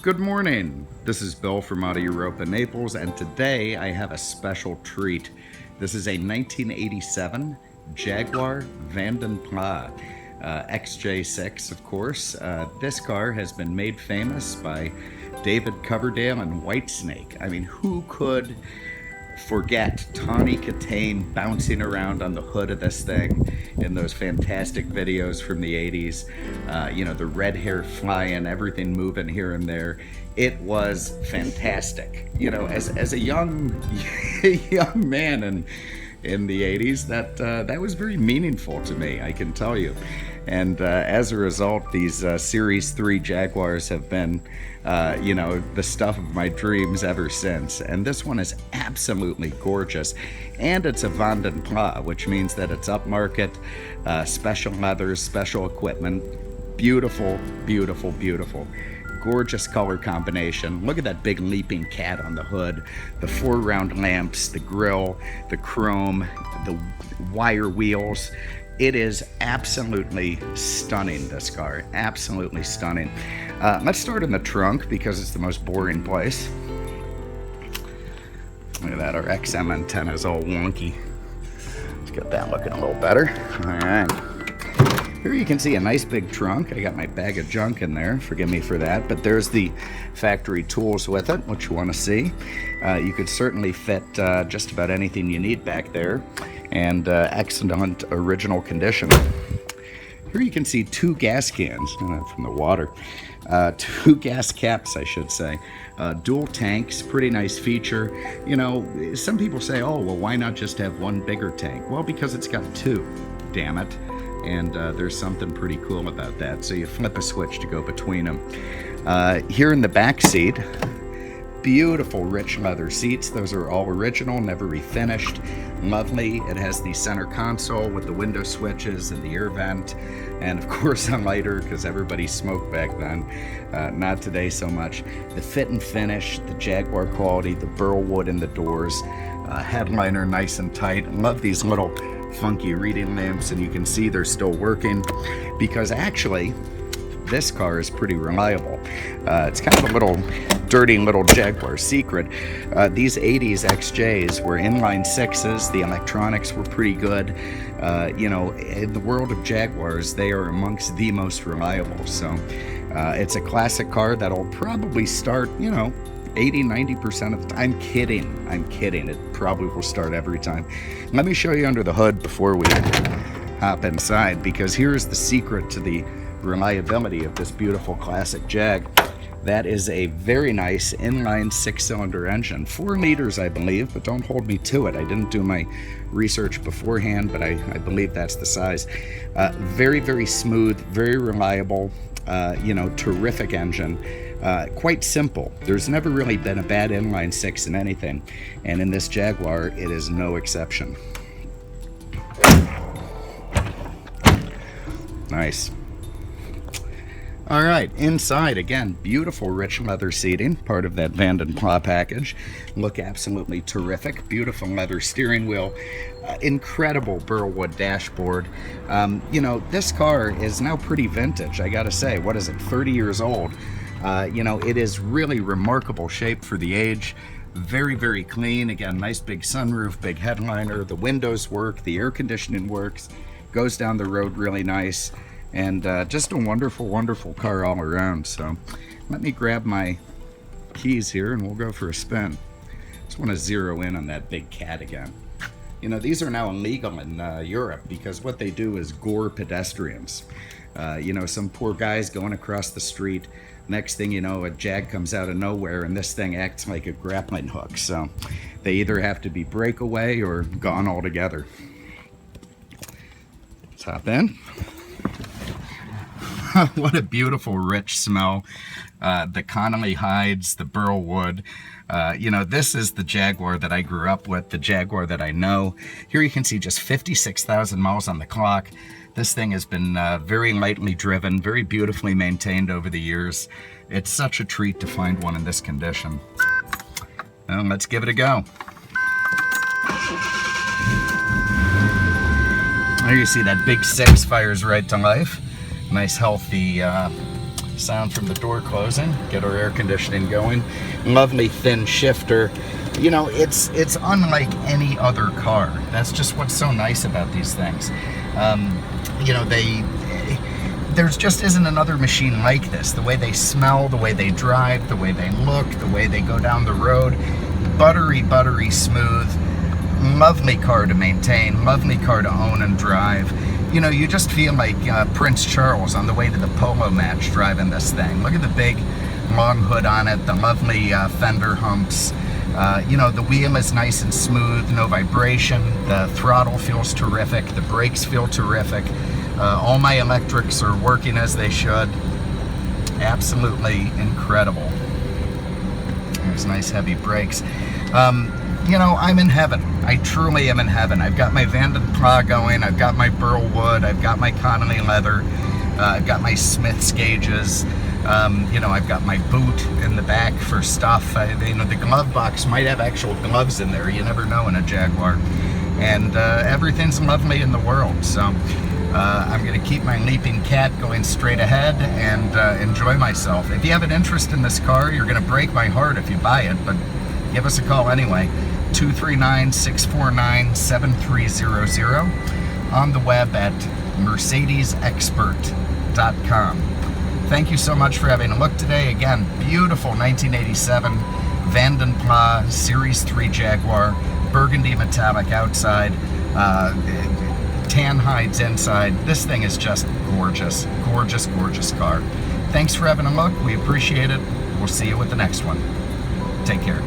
Good morning. This is Bill from Auto Europa Naples, and today I have a special treat. This is a 1987 Jaguar Vanden Plas, XJ6, of course. This car has been made famous by David Coverdale and Whitesnake. I mean, who could forget Tawny Katane bouncing around on the hood of this thing in those fantastic videos from the 80s? The red hair flying, everything moving here and there. It was fantastic. As a young man in the 80s, that was very meaningful to me, I can tell you. And as a result, these Series III Jaguars have been, the stuff of my dreams ever since. And this one is absolutely gorgeous. And it's a Vanden Plas, which means that it's upmarket, special leathers, special equipment. Beautiful, beautiful, beautiful. Gorgeous color combination. Look at that big leaping cat on the hood, the 4 round lamps, the grille, the chrome, the wire wheels. It is absolutely stunning, this car. Absolutely stunning. Let's start in the trunk because it's the most boring place. Look at that, our XM antenna is all wonky. Let's get that looking a little better. All right. Here you can see a nice big trunk. I got my bag of junk in there, forgive me for that, but there's the factory tools with it, what you want to see. You could certainly fit just about anything you need back there, and excellent original condition. Here you can see 2 gas cans from the water. 2 gas caps, I should say. Dual tanks, pretty nice feature. Some people say, oh, well, why not just have 1 bigger tank? Well, because it's got 2, damn it. And there's something pretty cool about that. So you flip a switch to go between them. Here in the back seat, beautiful rich leather seats. Those are all original, never refinished. Lovely. It has the center console with the window switches and the air vent. And of course a lighter, because everybody smoked back then. Not today so much. The fit and finish, the Jaguar quality, the burl wood in the doors. Headliner nice and tight. Love these little funky reading lamps, and you can see they're still working because actually this car is pretty reliable. It's kind of a little dirty little Jaguar secret. These 80s XJs were inline 6s. The electronics were pretty good. In the world of Jaguars, they are amongst the most reliable. So it's a classic car that'll probably start, 80-90% of the time. I'm kidding. It probably will start every time. Let me show you under the hood before we hop inside, because here's the secret to the reliability of this beautiful classic Jag. That is a very nice inline 6-cylinder engine, 4 liters, I believe, but don't hold me to it. I didn't do my research beforehand, but I believe that's the size. Very, very smooth, very reliable, terrific engine. Quite simple. There's never really been a bad inline 6 in anything, and in this Jaguar, it is no exception. Nice. All right, inside, again, beautiful rich leather seating, part of that Vanden Plas package. Look absolutely terrific. Beautiful leather steering wheel. Incredible burlwood dashboard. This car is now pretty vintage, I gotta say. What is it, 30 years old? It is really remarkable shape for the age. Very, very clean. Again, nice big sunroof, big headliner. The windows work, the air conditioning works, goes down the road really nice. And just a wonderful, wonderful car all around. So let me grab my keys here and we'll go for a spin. Just want to zero in on that big cat again. These are now illegal in Europe because what they do is gore pedestrians. Some poor guys going across the street. Next thing you know, a Jag comes out of nowhere and this thing acts like a grappling hook. So they either have to be breakaway or gone altogether. Let's hop in. What a beautiful, rich smell. The Connolly hides, the burl wood. This is the Jaguar that I grew up with, the Jaguar that I know. Here you can see just 56,000 miles on the clock. This thing has been very lightly driven, very beautifully maintained over the years. It's such a treat to find one in this condition. Well, let's give it a go. There you see that big 6 fires right to life. Nice healthy sound from the door closing. Get our air conditioning going. Lovely thin shifter. You know, it's unlike any other car. That's just what's so nice about these things. You know, there's just isn't another machine like this. The way they smell, the way they drive, the way they look, the way they go down the road. Buttery smooth. Lovely car to maintain. Lovely car to own and drive. You know, you just feel like Prince Charles on the way to the polo match driving this thing. Look at the big long hood on it, the lovely fender humps. You know, the wheel is nice and smooth, no vibration. The throttle feels terrific. The brakes feel terrific. All my electrics are working as they should. Absolutely incredible. There's nice heavy brakes. You know, I'm in heaven. I truly am in heaven. I've got my Vanden Plas going. I've got my burl wood. I've got my Connolly leather. I've got my Smith's gauges. You know, I've got my boot in the back for stuff. You know, the glove box might have actual gloves in there. You never know in a Jaguar. And everything's lovely in the world. So I'm going to keep my leaping cat going straight ahead and enjoy myself. If you have an interest in this car, you're going to break my heart if you buy it, but give us a call anyway. 239-649-7300 on the web at mercedesexpert.com. Thank you so much for having a look today. Again, beautiful 1987 Vanden Plas Series III Jaguar, burgundy metallic outside, tan hides inside. This thing is just gorgeous, gorgeous car. Thanks for having a look. We appreciate it. We'll see you with the next one. Take care.